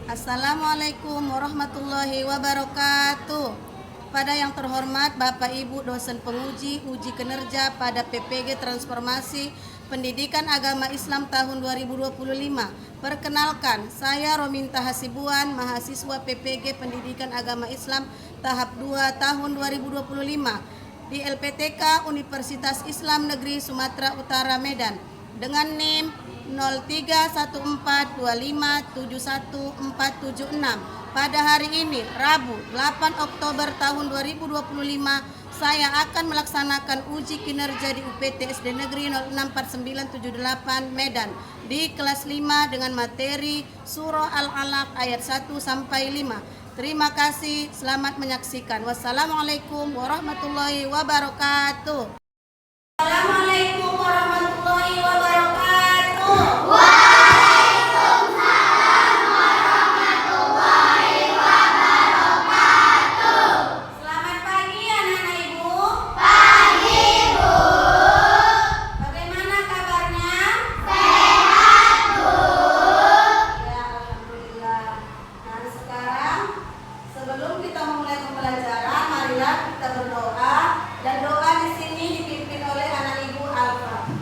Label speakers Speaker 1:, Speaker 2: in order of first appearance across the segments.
Speaker 1: Assalamualaikum warahmatullahi wabarakatuh. Pada yang terhormat Bapak Ibu dosen penguji uji kinerja pada PPG Transformasi Pendidikan Agama Islam tahun 2025. Perkenalkan, saya Rominta Hasibuan, mahasiswa PPG Pendidikan Agama Islam tahap 2 tahun 2025 di LPTK Universitas Islam Negeri Sumatera Utara Medan dengan NIM 031425714776. Pada hari ini, Rabu 8 Oktober tahun 2025, saya akan melaksanakan uji kinerja di UPT SD Negeri 064978 Medan di kelas 5 dengan materi Surah Al-Alaq ayat 1 sampai 5. Terima kasih, selamat menyaksikan. Wassalamualaikum warahmatullahi wabarakatuh. Assalamualaikum warahmatullahi wabarakatuh.
Speaker 2: Waalaikumsalam warahmatullahi wabarakatuh.
Speaker 1: Selamat pagi anak-anak Ibu.
Speaker 2: Pagi, Bu.
Speaker 1: Bagaimana kabarnya?
Speaker 2: Sehat, Bu.
Speaker 1: Ya, alhamdulillah. Nah, sekarang sebelum kita memulai pembelajaran, marilah kita berdoa, dan doa di sini dipimpin oleh anak Ibu Alfa.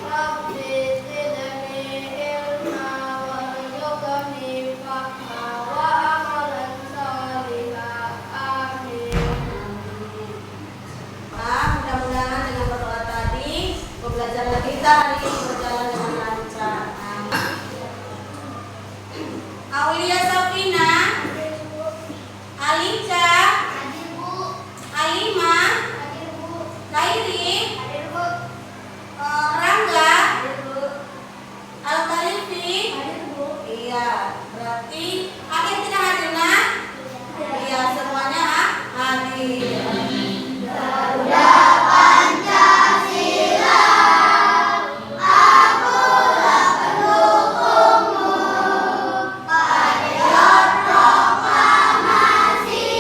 Speaker 2: Rabbi zidni ilma warzuqni fahma wa amalan shalihan. Amin.
Speaker 1: Mudah-mudahan dengan berdoa tadi pembelajaran kita hari ini berjalan dengan lancar. Aulia Safina, Alica,
Speaker 2: Hadir, Bu.
Speaker 1: Alima,
Speaker 2: Hadir, Bu.
Speaker 1: Kairi,
Speaker 2: Hadir, Bu.
Speaker 1: Rangga,
Speaker 2: Hadir, Bu.
Speaker 1: Al-Khalifi.
Speaker 2: Hadir, Bu.
Speaker 1: Iya, berarti ada yang tidak hadir, nak? Iya, semuanya hadir.
Speaker 2: Garuda Pancasila, akulah pendukungmu. Patriot proklamasi,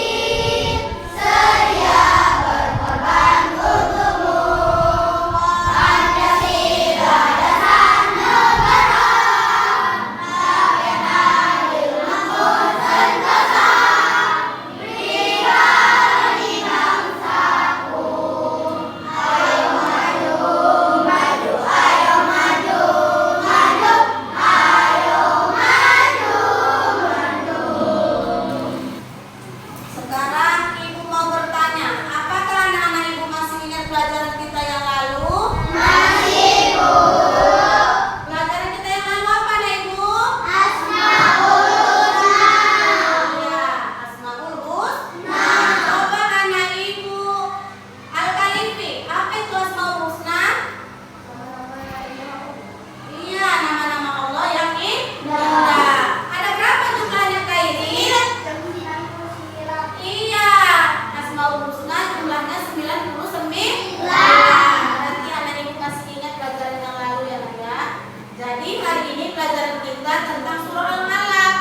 Speaker 2: sedia berkorban untukmu. Pancasila dasar negara, rakyat adil makmur sentosa, berikan bangsaku. Ayo maju, maju, ayo maju, maju, ayo maju, maju.
Speaker 1: Sekarang Ibu mau bertanya, apakah anak-anak Ibu masih ingat pelajaran kita yang lalu?
Speaker 2: Masih, Bu.
Speaker 1: Pelajaran kita yang lalu apa, Nak Ibu?
Speaker 2: Asmaul Husna.
Speaker 1: Iya, Asmaul Husna. Coba anak Ibu Al-Khalifi, apa itu Asmaul Husna? Iya, nama-nama Allah yang indah. Ada berapa jumlahnya, Kairi? Iya, Asmaul Husna jumlahnya 99. Berarti anak Ibu masih ingat pelajaran yang lalu ya, Nak ya. Jadi hari ini pelajaran kita tentang surah Al-Alaq.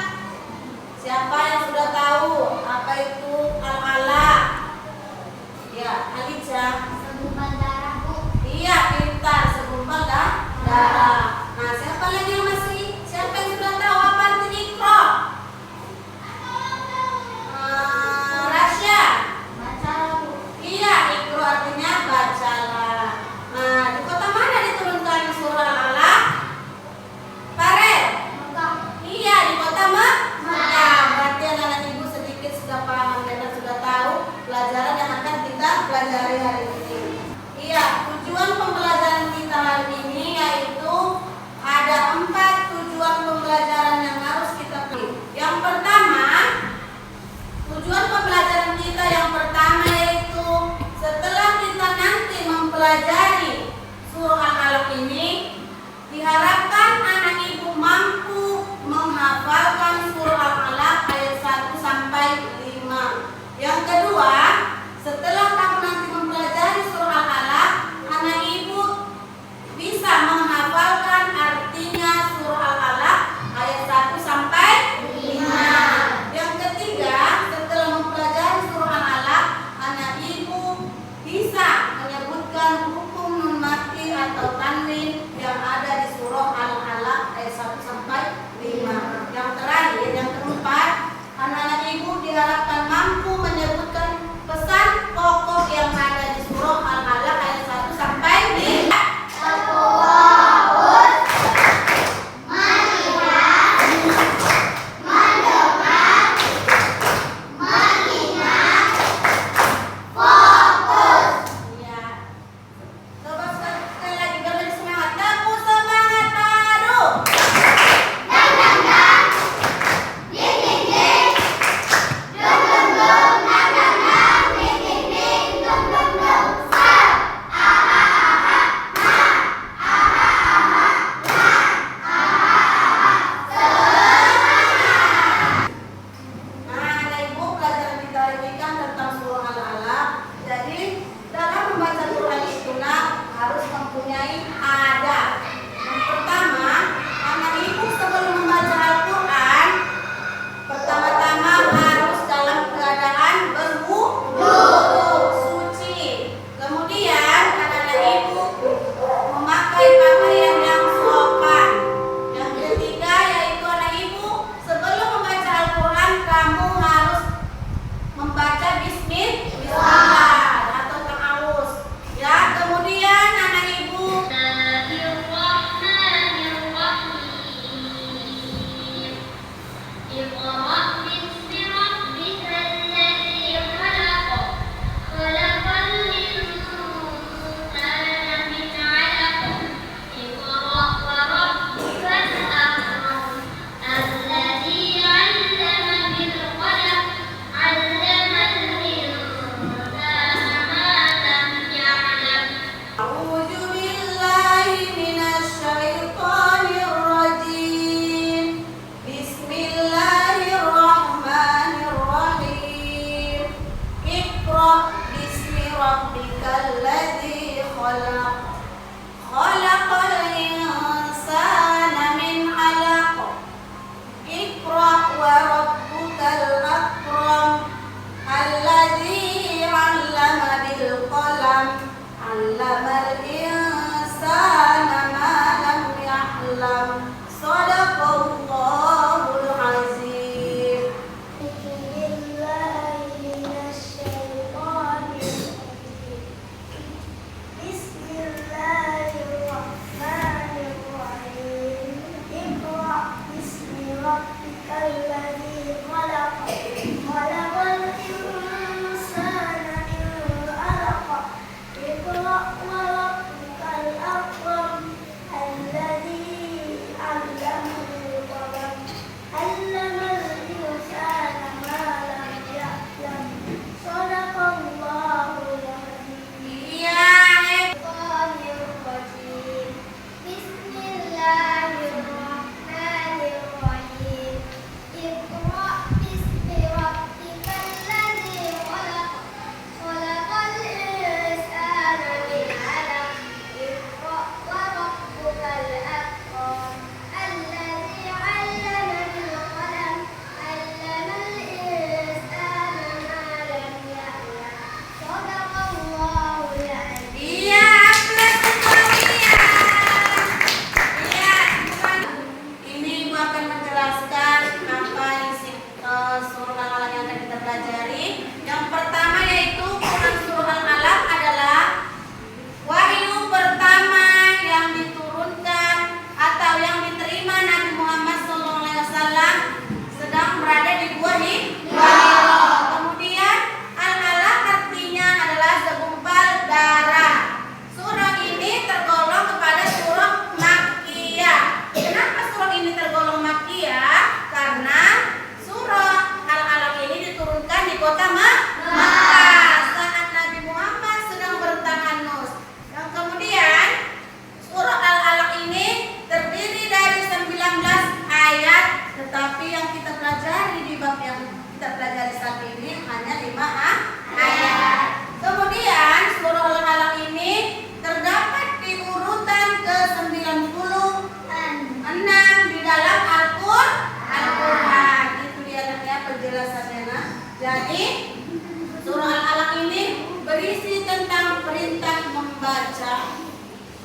Speaker 1: Siapa yang sudah tahu apa itu Al-Alaq? Ya, Alica. Iya, pintar, segumpal darah. Nah, siapa lagi yang siapa yang sudah tahu apa arti Iqra? Rasya. Iya, Iqra artinya bacalah. Nah, di kota mana diturunkan surah Al-Alaq? Farel. Iya, di kota Mekah. Berarti anak-anak Ibu sedikit sudah paham dan sudah tahu pelajaran yang akan kita pelajari hari ini. Iya, tujuan pembelajaran kita hari ini yaitu ada 4 tujuan pembelajaran yang harus kita pelajari. Yang pertama, tujuan pembelajaran kita yang pertama yaitu setelah kita nanti mempelajari surah Al-Alaq ini, diharapkan anak Ibu mampu menghafalkan surah Al-Alaq ayat 1 sampai 5. Yang kedua, setelah kamu nanti mempelajari surah Al-Alaq, anak Ibu bisa menghafalkan artinya surah Al-Alaq ayat 1 sampai 5. Yang ketiga, setelah mempelajari surah Al-Alaq, anak Ibu bisa menyebutkan hukum nun mati Amin yang ada di surah Al-Alaq ayat 1 sampai 5. Yang terakhir, yang keempat, anak-anak ibu diharapkan mampu menyebutkan pesan pokok yang ada di surah Al-Alaq ayat 1 sampai 5.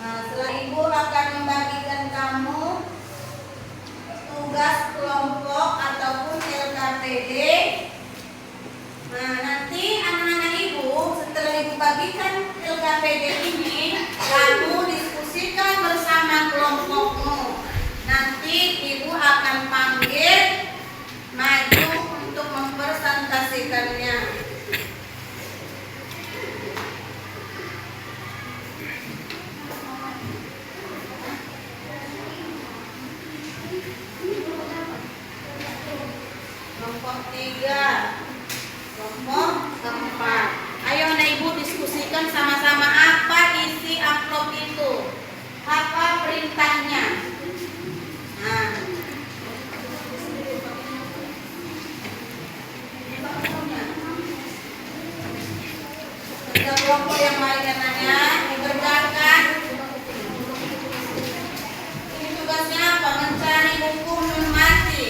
Speaker 1: Nah, setelah ibu akan membagikan kamu tugas kelompok ataupun LKPD. Nah, nanti anak-anak ibu setelah ibu bagikan LKPD ini, kamu diskusikan bersama kelompokmu. Nanti ibu akan panggil maju untuk mempresentasikannya. Kelompok 3, kelompok 4. Ayo anak ibu diskusikan sama-sama apa isi amplop itu, apa perintahnya. Nah, kita kelompok yang lain anaknya dikerjakan. Ini tugasnya apa? Mencari buku nun mati.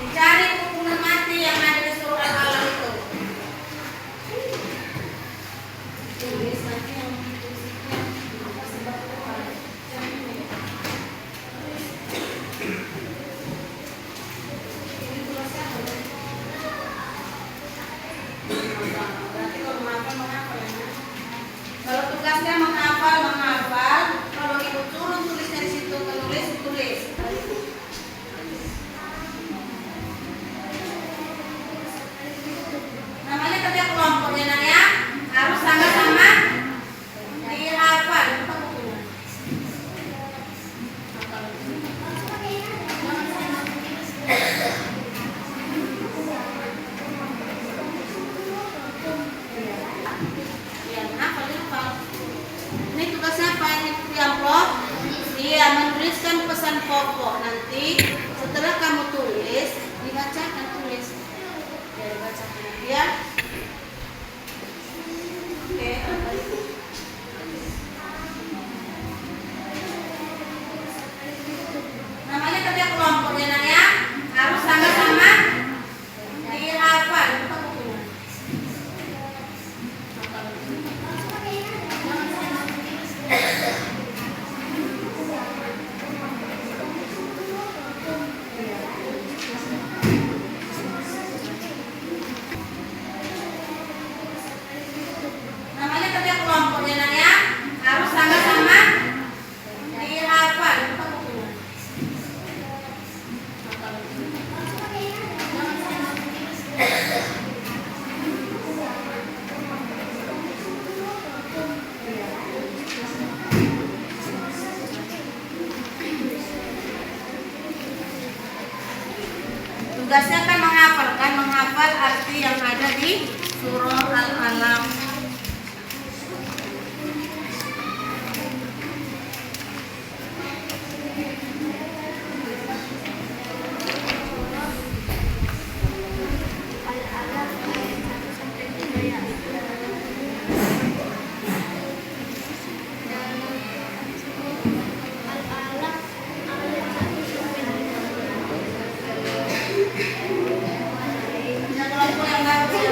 Speaker 1: Dicari buku nun mati yang ada di surah Al-Alaq itu. Tulis nanti yang dituliskan apa sebabnya. Ini tugasnya apa? Berarti kalau menghafal ya. Kalau tugasnya menghafal. Kalau ibu turun tulisnya di situ, menulis tulis. Namanya kerja kelompoknya ya, harus sama-sama dihafal. Ini tugasnya apa ini di amplop? Iya, menuliskan pesan pokok. Nanti setelah kamu tulis, dibacakan tulis. Ya, dibacakan ya. Oke, apa itu? Namanya kerja kelompoknya ya, harus sama-sama dihafal. Namanya kerja kelompoknya ya, harus sama-sama dihafal. Tugasnya kan menghafal arti yang ada di surah Al-Alaq. Kelompok yang bagus ya.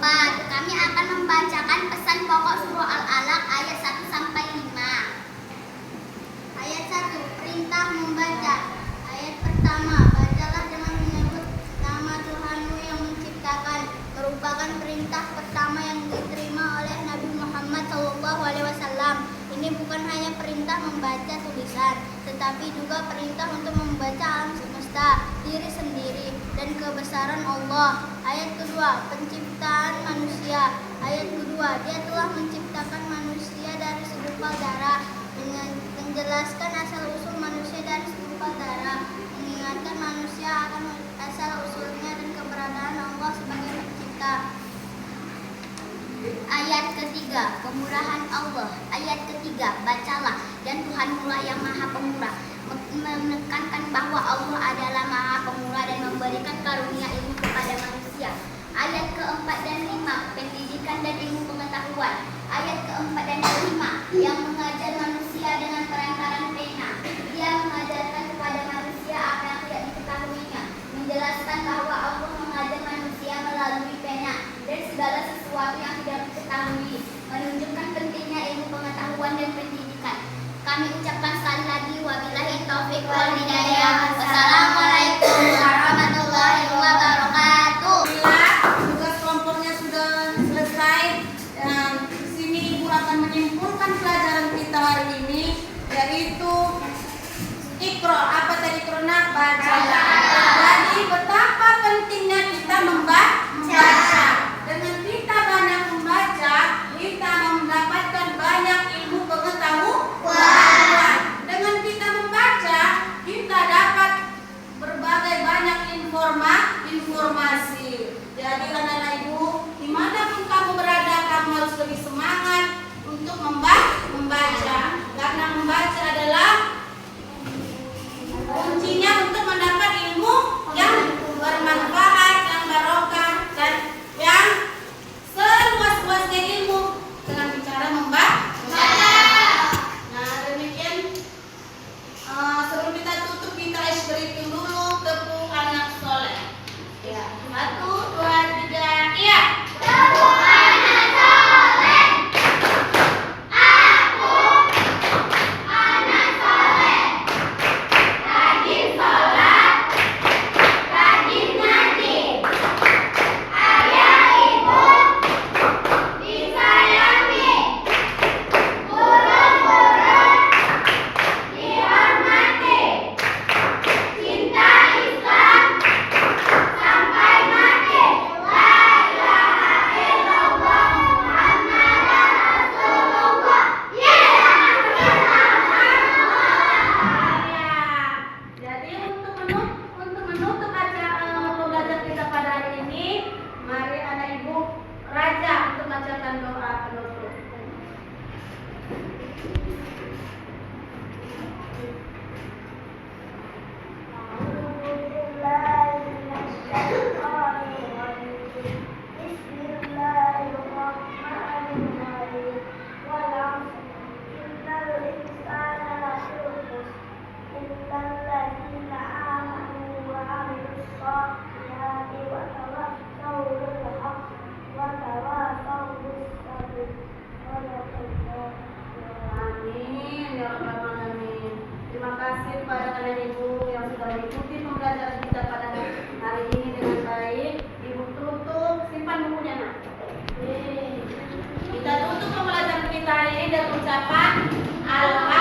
Speaker 2: keempat, kami akan membacakan pesan pokok surah Al-Alaq ayat 1 sampai 5. Ayat 1, perintah membaca. Ayat pertama, bacalah dengan menyebut nama Tuhanmu yang menciptakan. Merupakan perintah pertama yang diterima oleh Nabi Muhammad SAW. Ini bukan hanya perintah membaca tulisan, tetapi juga perintah untuk membaca alam semesta, diri sendiri, dan kebesaran Allah. Ayat kedua, penciptaan manusia. Ayat kedua, Dia telah menciptakan manusia dari segumpal darah, menjelaskan asal-usul manusia dari segumpal darah, mengingatkan manusia akan asal-usulnya dan keberadaan Allah sebagai pencipta. Ayat ketiga, kemurahan Allah. Ayat ketiga, bacalah, dan Tuhanmu lah yang maha pemurah, menekankan bahwa Allah adalah maha pemurah dan memberikan karunia ilmu kepada manusia. Ayat keempat dan lima, pendidikan dan ilmu pengetahuan. Ayat keempat dan kelima, yang mengajar manusia dengan perantaraan pena. Dia mengajarkan kepada manusia apa yang tidak diketahuinya, menjelaskan bahwa Allah mengajar manusia melalui pena dan segala sesuatu yang tidak diketahui, menunjukkan pentingnya ilmu pengetahuan dan pendidikan. Kami ucapkan sekali lagi wabillahi taufiq wal hidayah. Wassalamualaikum warahmatullahi wabarakatuh.
Speaker 1: Tugas kelompoknya sudah selesai. Dan di sini Ibu akan menyimpulkan pelajaran kita hari ini, yaitu Iqra. Apa tadi Iqra? Bacalah. Jadi betapa pentingnya kita membaca. Dengan kita banyak membaca, kita mendapatkan banyak ilmu pengetahuan. Dengan kita membaca, kita dapat berbagai banyak informasi. Jadi anak-anak Ibu, dimanapun kamu berada, kamu harus lebih semangat untuk membaca. Karena membaca adalah kuncinya untuk mendapat ilmu yang bermanfaat, yang barokah, dan yang seluas-luasnya ilmu dengan cara membaca. Nah, demikian. Sebelum kita tutup, kita berikan dulu tepuk anak soleh. Ya, 1, 2, 3, iya.
Speaker 2: Tepuk anak soleh. Aku anak soleh. Rajin sholat, rajin ngaji. Ayah ibu disayangi, guru-guru dihormati. Cinta Islam sampai mati. La ilaha illallah Muhammadan Rasulullah.
Speaker 1: Jadi untuk menutup acara pembelajaran kita pada hari ini, mari anak Ibu Raja untuk bacakan doa penutup. Amin ya rabbal alamin. Terima kasih kepada kalian Ibu yang sudah mengikuti pembelajaran kita pada hari ini dengan baik. Ibu tutup, simpan bukunya nak. Kita tutup pembelajaran kita hari ini dengan ucapan Alhamdulillah.